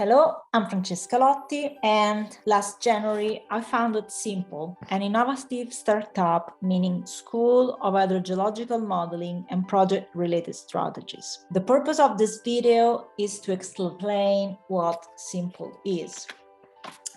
Hello, I'm Francesca Lotti, and last January I founded Symple, an innovative startup meaning School of Hydrogeological Modeling and Project-Related Strategies. The purpose of this video is to explain what Symple is.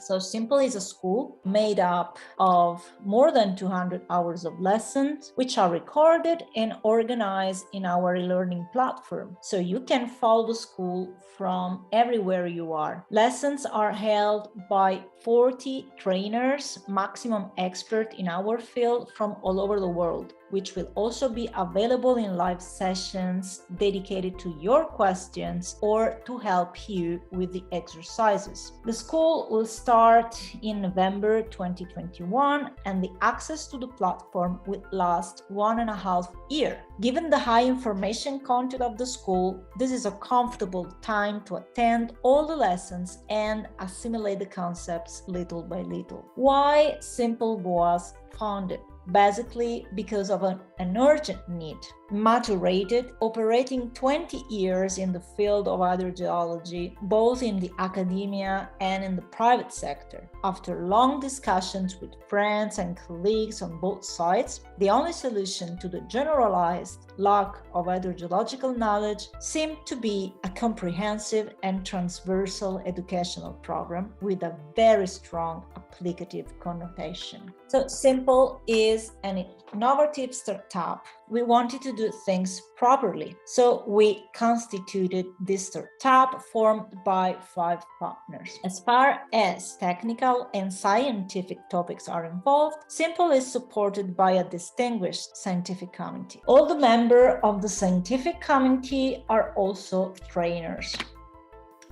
So Symple is a school made up of more than 200 hours of lessons, which are recorded and organized in our e-learning platform. So you can follow the school from everywhere you are. Lessons are held by 40 trainers, maximum expert in our field from all over the world, which will also be available in live sessions dedicated to your questions or to help you with the exercises. The school will start in November 2021, and the access to the platform will last 1.5 years. Given the high information content of the school, this is a comfortable time to attend all the lessons and assimilate the concepts little by little. Why Symple was founded? Basically because of an urgent need. Maturated, operating 20 years in the field of hydrogeology, both in the academia and in the private sector. After long discussions with friends and colleagues on both sides, the only solution to the generalized lack of hydrogeological knowledge seemed to be a comprehensive and transversal educational program with a very strong applicative connotation. So Symple is an innovative startup. We wanted to do things properly. So we constituted this startup formed by 5 partners. As far as technical and scientific topics are involved, Symple is supported by a distinguished scientific committee. All the members of the scientific committee are also trainers.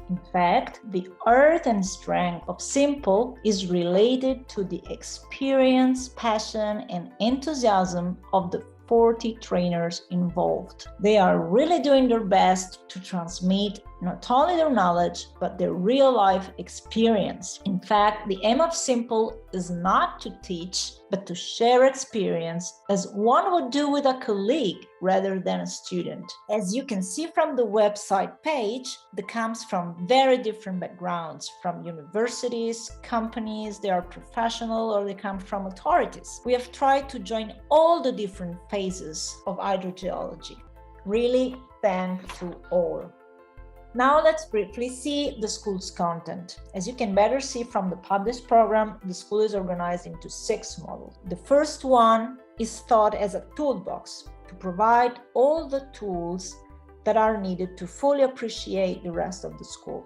In fact, the earth and strength of Symple is related to the experience, passion, and enthusiasm of the 40 trainers involved. They are really doing their best to transmit not only their knowledge, but their real-life experience. In fact, the aim of Symple is not to teach, but to share experience as one would do with a colleague rather than a student. As you can see from the website page, they come from very different backgrounds, from universities, companies, they are professional, or they come from authorities. We have tried to join all the different phases of hydrogeology. Really, thanks to all. Now let's briefly see the school's content. As you can better see from the published program, the school is organized into 6 modules. The first one is thought as a toolbox to provide all the tools that are needed to fully appreciate the rest of the school.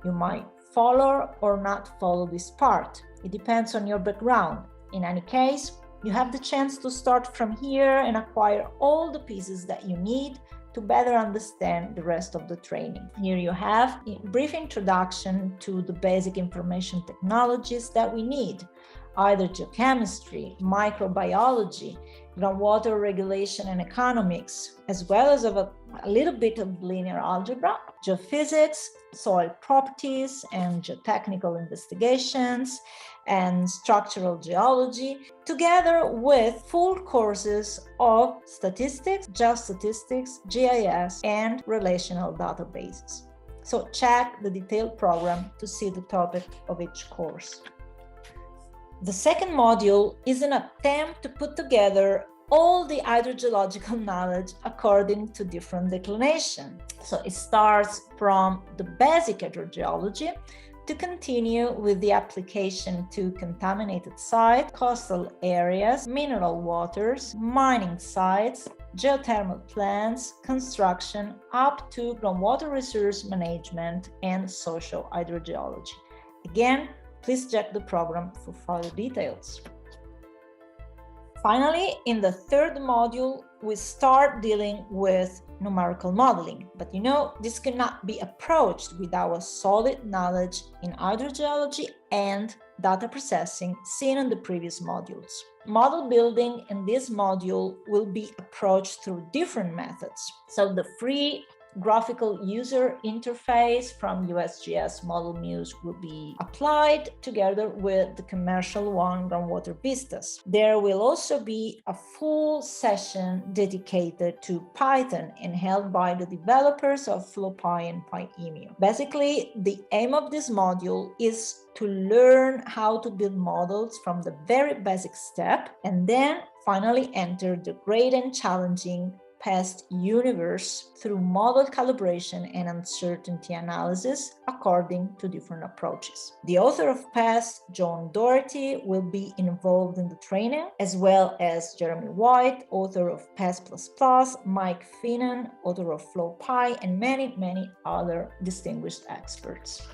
You might follow or not follow this part. It depends on your background. In any case, you have the chance to start from here and acquire all the pieces that you need to better understand the rest of the training. Here you have a brief introduction to the basic information technologies that we need, either geochemistry, microbiology, groundwater regulation and economics, as well as a little bit of linear algebra, geophysics, soil properties and geotechnical investigations, and structural geology, together with full courses of statistics, geostatistics, GIS, and relational databases. So check the detailed program to see the topic of each course. The second module is an attempt to put together all the hydrogeological knowledge according to different declination. So it starts from the basic hydrogeology to continue with the application to contaminated sites, coastal areas, mineral waters, mining sites, geothermal plants, construction, up to groundwater resource management and social hydrogeology. Again, please check the program for further details. Finally, in the third module, we start dealing with numerical modeling. But this cannot be approached without a solid knowledge in hydrogeology and data processing seen in the previous modules. Model building in this module will be approached through different methods. So the free graphical user interface from USGS Model Muse will be applied together with the commercial one Groundwater Vistas. There will also be a full session dedicated to Python and held by the developers of FlowPy and PyEmu. Basically, the aim of this module is to learn how to build models from the very basic step and then finally enter the great and challenging past universe through model calibration and uncertainty analysis according to different approaches. The author of PAST, John Doherty, will be involved in the training, as well as Jeremy White, author of PAST++, Mike Finnan, author of FlowPy, and many other distinguished experts.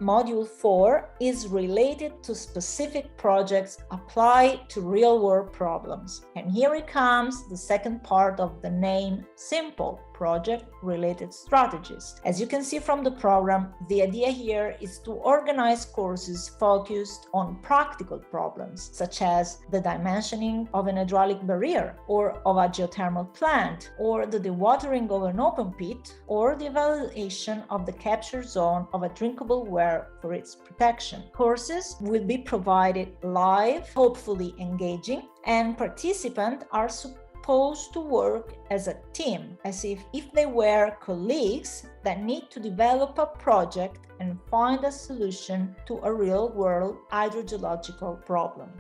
Module 4 is related to specific projects applied to real-world problems. And here it comes the second part of the name Symple, project-related strategies. As you can see from the program, the idea here is to organize courses focused on practical problems, such as the dimensioning of an hydraulic barrier, or of a geothermal plant, or the dewatering of an open pit, or the evaluation of the capture zone of a drinkable well for its protection. Courses will be provided live, hopefully engaging, and participants are supposed to work as a team, as if they were colleagues that need to develop a project and find a solution to a real-world hydrogeological problem.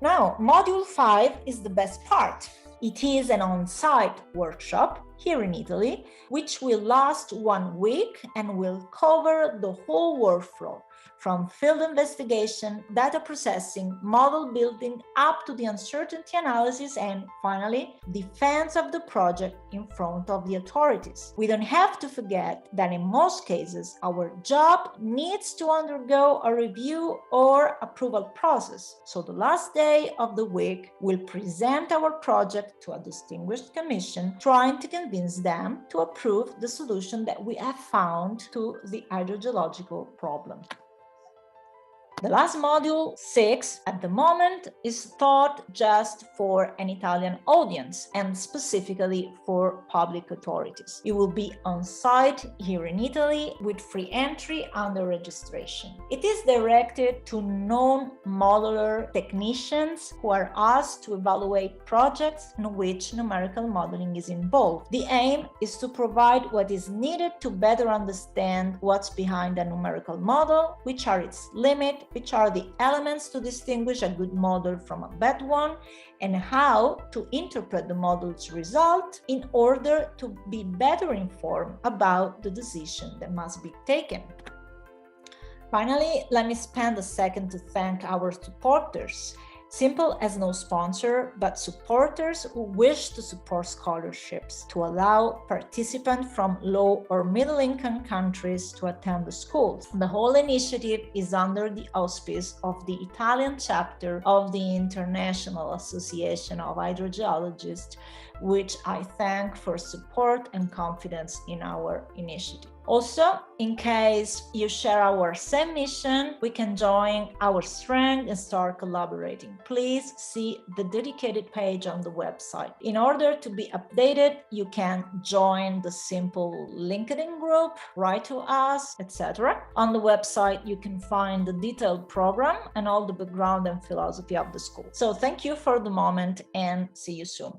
Now, Module 5 is the best part. It is an on-site workshop here in Italy, which will last 1 week and will cover the whole workflow, from field investigation, data processing, model building, up to the uncertainty analysis, and finally, defense of the project in front of the authorities. We don't have to forget that in most cases, our job needs to undergo a review or approval process. So the last day of the week, we'll present our project to a distinguished commission, trying to convince them to approve the solution that we have found to the hydrogeological problem. The last module, 6, at the moment is thought just for an Italian audience and specifically for public authorities. It will be on site here in Italy with free entry under registration. It is directed to non-modeler technicians who are asked to evaluate projects in which numerical modeling is involved. The aim is to provide what is needed to better understand what's behind a numerical model, which are its limits, which are the elements to distinguish a good model from a bad one, and how to interpret the model's result in order to be better informed about the decision that must be taken. Finally, let me spend a second to thank our supporters. Symple has no sponsor, but supporters who wish to support scholarships to allow participants from low or middle-income countries to attend the schools. The whole initiative is under the auspice of the Italian chapter of the International Association of Hydrogeologists, which I thank for support and confidence in our initiative. Also, in case you share our same mission, we can join our strength and start collaborating. Please see the dedicated page on the website. In order to be updated, you can join the Symple LinkedIn group, write to us, etc. On the website, you can find the detailed program and all the background and philosophy of the school. So thank you for the moment and see you soon.